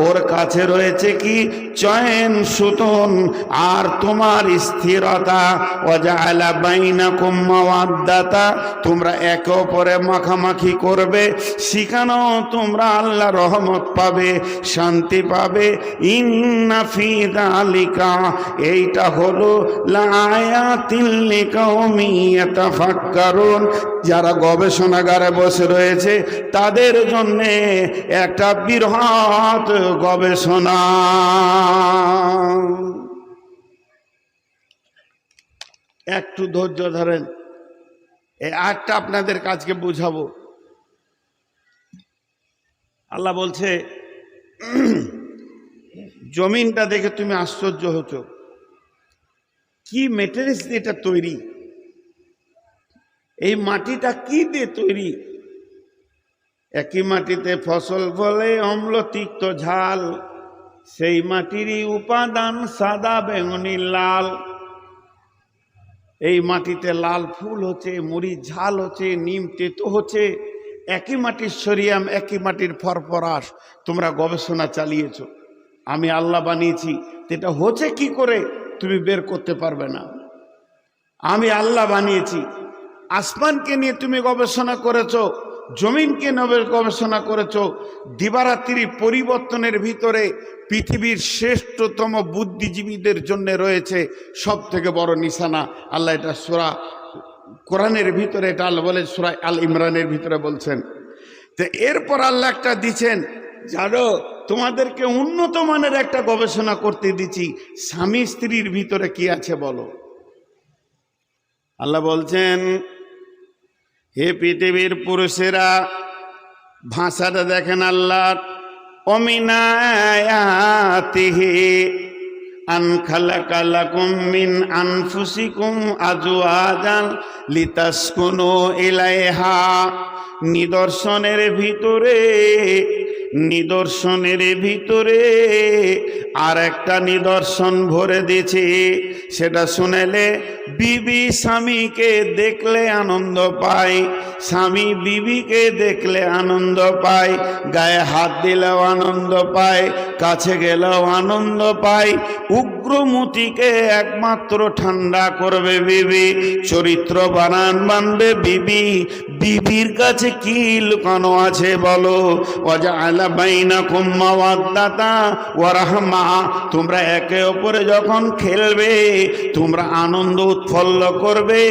[SPEAKER 1] ওর কাছে রয়েছে কি চয়ন সুতন আর তোমার স্থিরতা ওয়াজআলা বাইনাকুম মাওয়াদ্দাতা তোমরা একে অপরে মাখামাখি করবে সেখানেও তোমরা আল্লাহ রহমত পাবে শান্তি পাবে ইন্না ফি যালিকা এইটা হলো লাআয়াতিল লিকাউমি ইয়াতাফাক্কারুন যারা গবেষণাগারে বসে রয়েছে তাদের জন্য একটা বৃহৎ গবেষণা। একটু ধৈর্য ধরেন, এই আয়াতটা আপনাদের কাজকে বুঝাবো। আল্লাহ বলছে জমিনটা দেখে তুমি আশ্চর্য হচ্ছ, কি মেটেরিয়ালস দিয়ে এটা তৈরি, এই মাটিটা কি দিয়ে তৈরি। একই মাটিতে ফসল ফলে অম্ল তিক্ত ঝাল, সেই মাটিরই উপাদান সাদা বেগুনি লাল। এই মাটিতে লাল ফুল হচ্ছে, মরিচ ঝাল হচ্ছে, নিম তেতো হচ্ছে। একই মাটির সরিয়াম, একই মাটির ফরফরাস। তোমরা গবেষণা চালিয়েছ, আমি আল্লাহ বানিয়েছি, এটা হচ্ছে কি করে তুমি বের করতে পারবে না। আমি আল্লাহ বানিয়েছি। আসমানকে নিয়ে তুমি গবেষণা করেছো, জমিনকে নিয়ে গবেষণা করেছো। দিবারাত্রি পরিবর্তনের ভিতরে পৃথিবীর শ্রেষ্ঠতম বুদ্ধিজীবীদের জন্য রয়েছে সব থেকে বড় নিশানা। আল্লাহ এটা সূরা কোরআনের ভিতরে, এটা আল্লাহ বলে সূরা আল ইমরানের ভিতরে বলছেন। তো এরপর আল্লাহ একটা দিচ্ছেন, জানো তোমাদেরকে উন্নত মানের একটা গবেষণা করতে দিচ্ছি, স্বামী স্ত্রীর ভিতরে কি আছে বলো। আল্লাহ বলছেন, হে পৃথিবীর পুরুষেরা, ভাষাটা দেখেন আল্লাহ, ওমিন আয়াতিহি আন খালাকা লাকুম মিন আনফুসিকুম আজওয়াজান লিতাসকুনু ইলাইহা। নিদর্শনের ভিতরে আর একটা নিদর্শন ভরে দিয়েছি, সেটা শুনেলে বিবি স্বামীকে দেখলে আনন্দ পায়, স্বামী বিবিকে দেখলে আনন্দ পায়, গায়ে হাত দিলেও আনন্দ পায়, কাছে গেলেও আনন্দ পায়। উগ্রমতিকে একমাত্র ঠান্ডা করবে বিবি, চরিত্র বানাবে বিবি। বিবির কাছে কি লুকানো আছে বলো। ওয়াজআলা বাইনাকুম মাওয়াদ্দাতা ওয়া রাহমা, তোমরা একে অপরে যখন খেলবে, তোমরা আনন্দ উৎফুল্ল করবে,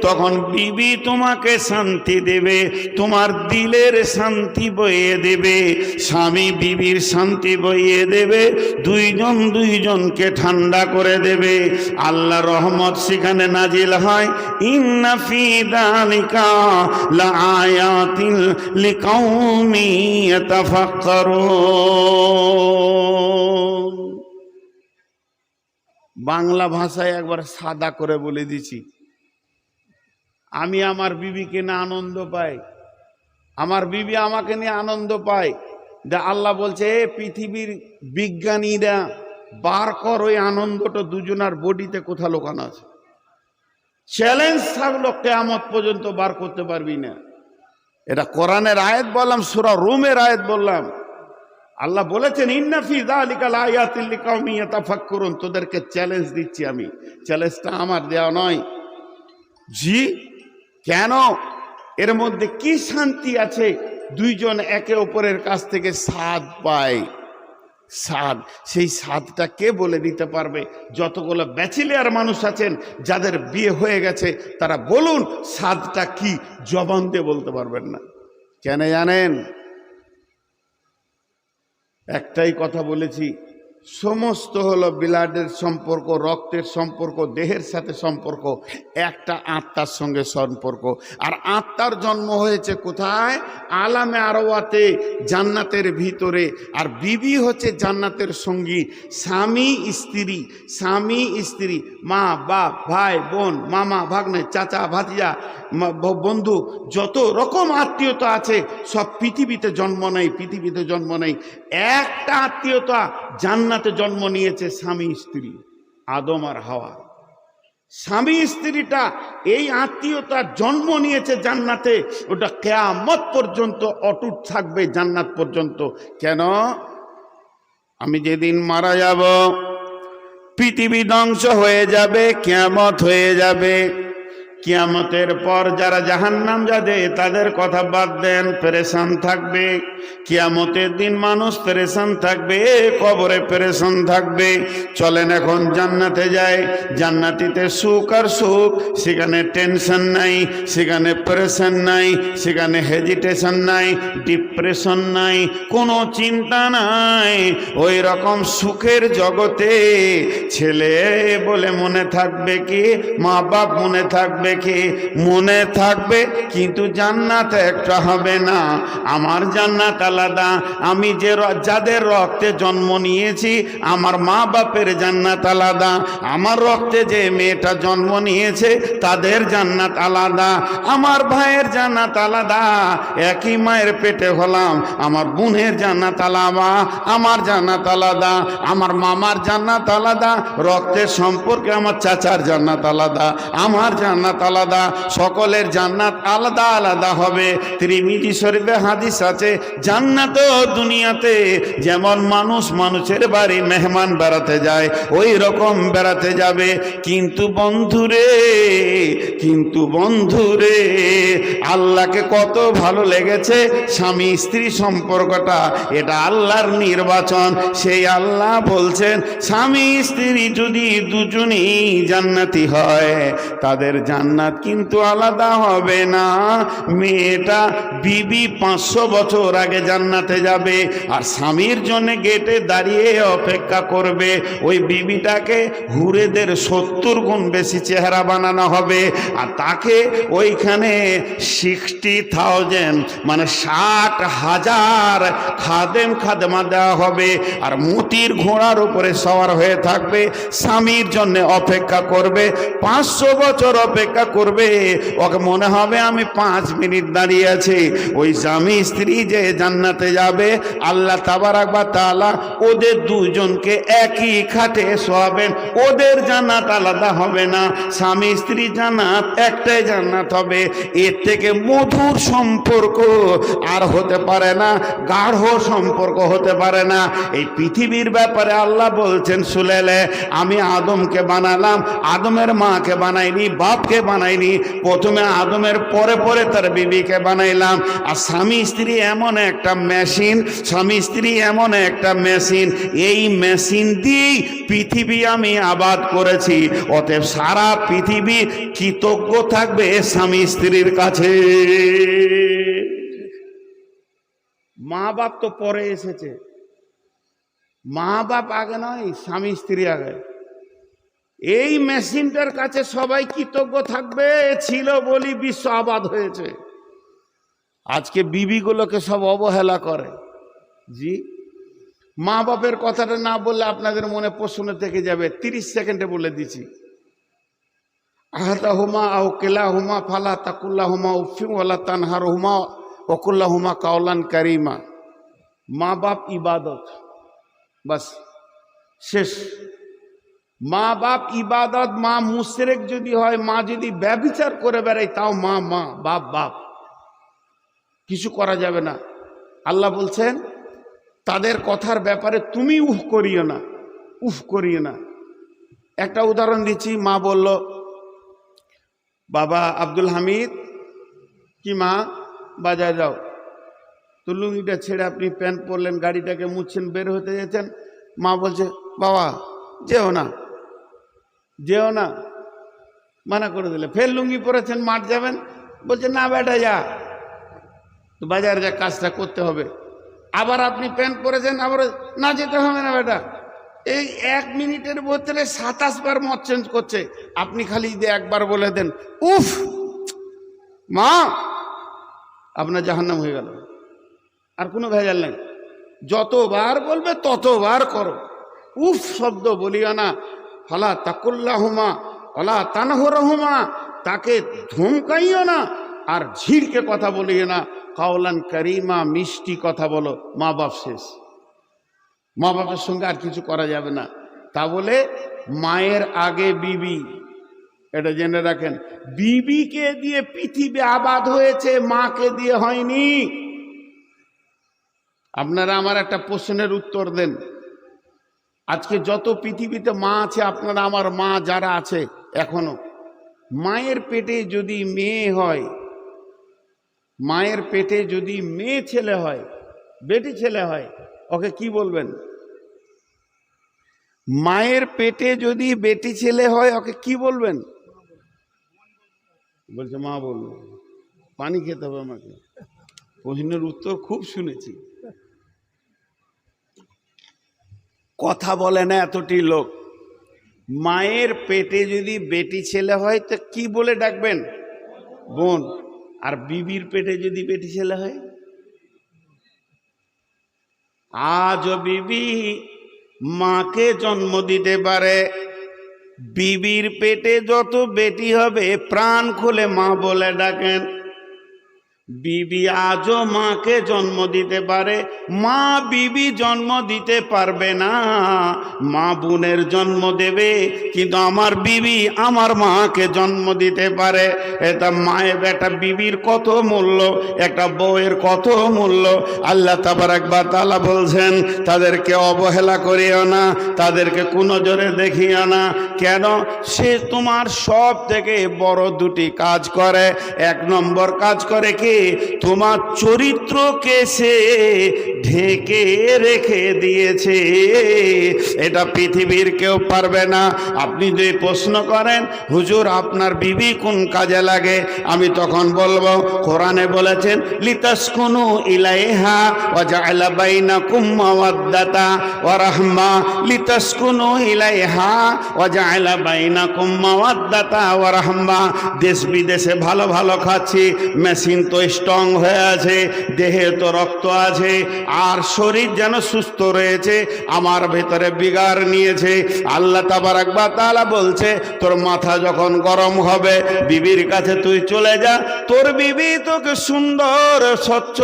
[SPEAKER 1] তখন বিবি তোমাকে শান্তি দেবে, তোমার দিলের শান্তি বইয়ে দেবে, স্বামী বিবির শান্তি বইয়ে দেবে, দুইজনকে ঠান্ডা করে দেবে। আল্লাহ রহমত সেখানে নাজিল হয়। ইন্না ফি যালিকা লাআয়াতিন লিকাউমি ইয়াতাফাক্কারুন। বাংলা ভাষায় একবার সাদা করে বলে দিছি, আমি আমার বিবিকে নিয়ে আনন্দ পাই, আমার বিবি আমাকে নিয়ে আনন্দ পায়। আল্লাহ বলছে, পৃথিবীর বিজ্ঞানীরা বার কর ওই আনন্দটা দুজনার বডিতে কোথা লোকানো আছে। চ্যালেঞ্জ থাকলো, কিয়ামত পর্যন্ত বার করতে পারবি না। এটা কোরআনের আয়াত বললাম, সূরা রুমের আয়াত বললাম। আল্লাহ বলেছেন, ইন্না ফি যালিকা লাআয়াতিন লিকাউমিন ইয়াতাফাক্কারুন। তোদেরকে চ্যালেঞ্জ দিচ্ছি আমি, চ্যালেঞ্জটা আমার দেওয়া নয়। জি কেন? এর মধ্যে কি শান্তি আছে? দুইজন একে অপরের কাছ থেকে স্বাদ পায়। স্বাদ, সেই স্বাদটা কে বলে দিতে পারবে? যতগুলো ব্যাচেলিয়ার মানুষ আছেন, যাদের বিয়ে হয়ে গেছে, তারা বলুন স্বাদটা কি, জবান দিয়ে বলতে পারবেন না। কেন জানেন? একটাই কথা বলেছি, সমস্ত হলো ব্লাডের সম্পর্ক, রক্তের সম্পর্ক, দেহের সাথে সম্পর্ক, একটা আত্মার সঙ্গে সম্পর্ক। আর আত্মার জন্ম হয়েছে কোথায়? আলামে আরওয়াতে, জান্নাতের ভিতরে। আর বিবি হচ্ছে জান্নাতের সঙ্গী। স্বামী স্ত্রী, মা বাপ, ভাই বোন, মামা ভাগ্নে, চাচা ভাতিজা, বন্ধু, যত রকম আত্মীয়তা আছে সব পৃথিবীতে জন্ম নেই। একটা আত্মীয়তা জান্নাতে জন্ম নিয়েছে, স্বামী স্ত্রী, আদম আর হাওয়া। স্বামী স্ত্রীটা এই আত্মীয়তার জন্ম নিয়েছে জান্নাতে, ওটা কিয়ামত পর্যন্ত অটুট থাকবে, জান্নাত পর্যন্ত। কেন? আমি যেদিন মারা যাব, পৃথিবী ধ্বংস হয়ে যাবে, কিয়ামত হয়ে যাবে। কিয়ামতের পর যারা জাহান্নাম যাবে তাদের কথা বাদ দেন, পেরেশান থাকবে। কিয়ামতের দিন মানুষ পেরেশান থাকবে, কবরে পেরেশান থাকবে। চলেন এখন জান্নাতে যাই। জান্নাতিতে সুখ আর সুখ, সেখানে টেনশন নাই, সেখানে প্রেশান নাই, সেখানে হেজিটেশন নাই, ডিপ্রেশন নাই, কোনো চিন্তা নাই। ওই রকম সুখের জগতে ছেলে বলে মনে থাকবে কি, মা বাপ মনে থাকবে কি? মনে থাকবে, কিন্তু জান্নাত একটা হবে না। আমার জান্নাত আলাদা। আমি যাদের রক্তে জন্ম নিয়েছি, আমার মা বাপের জান্নাত আলাদা। আমার রক্তে যে মেয়েটা জন্ম নিয়েছে তাদের জান্নাত আলাদা। আমার ভাইয়ের জান্নাত আলাদা। একই মায়ের পেটে হলাম, আমার বোনের জান্নাত আলাদা, আমার জান্নাত আলাদা। আমার মামার জান্নাত আলাদা, রক্তের সম্পর্কে আমার চাচার জান্নাত আলাদা, আমার জান্নাত আলাদা। সকলের জান্নাত আলাদা আলাদা হবে। তিরমিজি শরীফে হাদিস আছে, জান্নাত দুনিয়াতে যেমন মানুষ মানুষের বাড়ি মেহমান বেড়াতে যায়, ওই রকম বেড়াতে যাবে। কিন্তু বন্ধুরে আল্লাহকে কত ভালো লেগেছে স্বামী স্ত্রী সম্পর্কটা, এটা আল্লাহর নির্বাচন। সেই আল্লাহ বলছেন, স্বামী স্ত্রী যদি দুজনেই জান্নাতি হয়, তাদের জান্নাত কিন্তু আলাদা হবে না। মেয়েটা বিবি 500 বছর আগে জান্নাতে যাবে, আর স্বামীর জন্য গেটে দাঁড়িয়ে অপেক্ষা করবে। ওই বিবিটাকে হুরেদের 70 গুণ বেশি চেহারা বানানো হবে, আর তাকে ওইখানে 60,000 মানে 60,000 খাদেমা দেওয়া হবে, আর মতির ঘোড়ার উপরে সওয়ার হয়ে থাকবে, স্বামীর জন্য অপেক্ষা করবে। 500 বছর অপেক্ষা করবে। ওকে মনে হবে আমি 5 মিনিট দাঁড়িয়ে আছি। ওই স্বামী স্ত্রী যে জান্নাতে যাবে, আল্লাহ তাবারাক ওয়া তাআলা ওদের দুজনকে একই খাটে শোয়াবেন। ওদের জান্নাত আলাদা হবে না, স্বামী স্ত্রী জান্নাত একটাই জান্নাত হবে। এর থেকে মধুর সম্পর্ক আর হতে পারে না, গাঢ় সম্পর্ক হতে পারে না। এই পৃথিবীর ব্যাপারে আল্লাহ বলছেন, সুলেলে আমি আদমকে বানালাম, আদমের মাকে বানাইনি, বাপকে বানাইনি, প্রথমে আদমের পরে পরে তার বিবিকে বানাইলাম। আর স্বামী স্ত্রী এমন একটা মেশিন, স্বামী স্ত্রী এমন একটা মেশিন, এই মেশিন দিয়েই পৃথিবী আমি আবাদ করেছি। অতএব সারা পৃথিবী কৃতজ্ঞ থাকবে স্বামী স্ত্রীর কাছে। মা বাপ তো পরে এসেছে, মা বাপ আগে নয়, স্বামী স্ত্রী আগে। এই মেশিনটার কাছে সবাই কৃতজ্ঞ থাকবে, ছিল বলি বিশ্ব আবাদ হয়েছে। আজকে বিবিগুলোকে সব অবহেলা করে। জি, মা বাপের কথাটা না বললে আপনাদের মনে প্রশ্ন থেকে যাবে, 30 সেকেন্ডে বলে দিচ্ছি। আহাদাহুমা আও কিলাহুমা ফালা তাকুল্লাহুমা উফিন ওয়ালা তানহারহুমা ওয়াকুল্লাহুমা কাওলান কারিমা। মা বাপ ইবাদত, বাস শেষ। মা বাপ ইবাদত। মা মুশরিক যদি হয়, মা যদি ব্যভিচার করে বেড়ায়, তাও মা মা, বাপ বাপ, কিছু করা যাবে না। আল্লাহ বলছেন তাদের কথার ব্যাপারে তুমি উফ করিও না। একটা উদাহরণ দিচ্ছি। মা বলল, বাবা আব্দুল হামিদ, কি মা বাজারে যাও, তো লুঙ্গিটা ছেড়ে আপনি প্যান্ট পরলেন, গাড়িটাকে মুছছেন, বের হতে যেতেন। মা বলছে, বাবা যেও না, মানা করে দিলে। ফের লুঙ্গি পরেছেন, মাঠ যাবেন, বলছে না বেটা যা, তো বাজারে যা কাজটা করতে হবে। আবার আপনি প্যান্ট পরেছেন, আবার না যেতে হবে না বেটা। এই 1 মিনিটের ভিতরে 27 বার মত চেঞ্জ করছে। আপনি খালি যদি একবার বলে দেন উফ মা, আপনার জাহান্নাম হয়ে গেল, আর কোনো ভেজাল নেই। যতবার বলবে ততবার করো। উফ শব্দ বলিও না। ফালা তাকুল্লাহুমা ওয়ালা তানহুরহুমা, তাকে ধমকাইও না, আর ঝিড়কে কথা বলিও না। কাওলান কারিমা, মিষ্টি কথা বলো। মা বাপ শেষ, মা বাপের সঙ্গে আর কিছু করা যাবে না। তা বলে মায়ের আগে বিবি, এটা জেনে রাখেন। বিবিকে দিয়ে পৃথিবী আবাদ হয়েছে, মাকে দিয়ে হয়নি। আপনারা আমার একটা প্রশ্নের উত্তর দেন। আজকে যত পৃথিবীতে মা আছে, আপনারা আমার মা যারা আছে এখনো, মায়ের পেটে যদি মেয়ে হয়, মায়ের পেটে যদি মেয়ে ছেলে হয়, বেটি ছেলে হয়, ওকে কি বলবেন? মায়ের পেটে যদি বেটি ছেলে হয় ওকে কি বলবেন? বলছে মা বলবো। পানি খেতে হবে আমাকে। প্রশ্নের উত্তর খুব শুনেছি, কথা বলে না এতটি লোক। মায়ের পেটে যদি বেটি ছেলে হয় তো কি বলে ডাকবেন? বোন। আর বিবির পেটে যদি বেটি ছেলে হয়? আজও বিবি মাকে জন্ম দিতে পারে। বিবির পেটে যত বেটি হবে প্রাণ খুলে মা বলে ডাকেন। বিবি আজও মাকে জন্ম দিতে পারে, মা বিবি জন্ম দিতে পারবে না। মা বোনের জন্ম দেবে, কিন্তু আমার বিবি আমার মাকে জন্ম দিতে পারে। এটা মায়ের একটা বিবির কত মূল্য, একটা বউয়ের কত মূল্য। আল্লাহ তাবারাক ওয়া তাআলা বলছেন, তাদেরকে অবহেলা করিও না, তাদেরকে কুনজরে দেখিও না। কেন? সে তোমার সব থেকে বড় দুটি কাজ করে। এক নম্বর কাজ করে কি? তোমার চরিত্রকে সে ঢেকে রেখে দিয়েছে, এটা পৃথিবীর কেউ পারবে না। আপনি যদি প্রশ্ন করেন হুজুর আপনার বিবি কোন কাজে লাগে, আমি তখন বলবো কোরআনে বলেছেন লিতাসকুনু ইলাইহা ওয়া জাআলা বাইনাকুম মাওয়াদ্দাতা ওয়া রাহমা। লিতাসকুনু ইলাইহা ওয়া জাআলা বাইনাকুম মাওয়াদ্দাতা ওয়া রাহমা। দেশ বিদেশে ভালো ভালো খাচ্ছি, মেশিন তো স্ট্রং হয়ে আছে, দেহে তো রক্ত আছে, আর শরীর যেন সুস্থ রয়েছে, আমার ভেতরে বিগার নিয়েছে। আল্লাহ তাবারাক ওয়া তাআলা বলছে তোর মাথা যখন গরম হবে বিবির কাছে তুই চলে যা, তোর বিবি তোকে সুন্দর স্বচ্ছ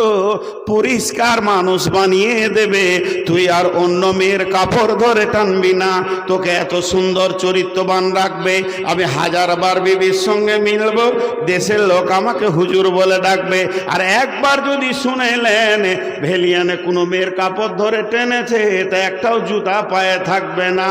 [SPEAKER 1] পরিষ্কার মানুষ বানিয়ে দেবে। তুই আর অন্য মেয়ের কাপড় ধরে টানবি না, তোকে এত সুন্দর চরিত্রবান রাখবে। আমি হাজারবার বিবির সঙ্গে মিলবো, দেশের লোক আমাকে হুজুর বলে ডাকবে। আর একবার যদি শুনেলেন ভেলিয়ানে কোনো মেয়ের কাপড় ধরে টেনেছে, তা একটাও জুতা পায়ে থাকবে না।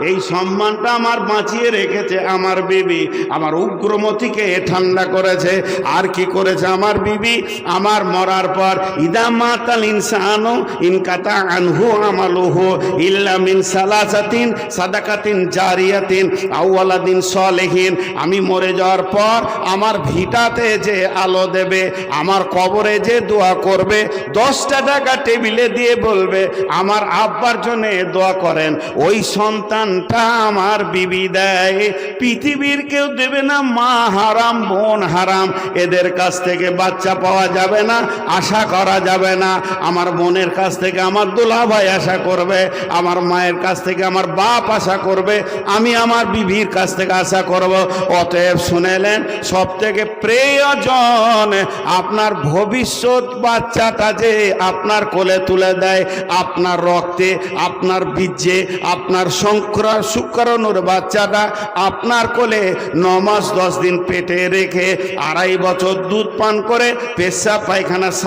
[SPEAKER 1] এই সম্মানটা আমার বাঁচিয়ে রেখেছে আমার বিবি, আমার উগ্রমতিকে ঠান্ডা করেছে। আর কি করেছে আমার বিবি? আমার মরার পর ইদা মাতাল ইনসানু ইনকাতা আনহু আমালুহু ইল্লা মিন সালাসাতিন সাদাকাতিন জারিয়াতিন আও ওয়ালাদিন সলিহিন। আমি মরে যাওয়ার পর আমার ভিটাতে যে আলো দেবে, আমার কবরে যে দোয়া করবে, 10টা টাকা টেবিলে দিয়ে বলবে আমার আব্বার জন্য দোয়া করেন, ওই সন্তানটা আমার বিবি দেয়। পৃথিবীর কেউ দেবে না। মা হারাম, বোন হারাম, এদের কাছ থেকে বাচ্চা পাওয়া যাবে না, আশা করা যাবে না। আমার বোনের কাছ থেকে আমার দুলাভাই আশা করবে, আমার মায়ের কাছ থেকে আমার বাপ আশা করবে, আমি আমার বিবির কাছ থেকে আশা করব। অতএব শুনেলেন, সব থেকে প্রয়োজন আপনার ভবিষ্যৎ বাচ্চাটা যে আপনার কোলে তুলে দেয়, আপনার রক্তে, আপনার বীর্যে, আপনার শুক্রাণুর বাচ্চাটা আপনার কোলে 9 মাস 10 দিন পেটে রেখে 2.5 বছর দুধ পান করে পেশাব পায়খানা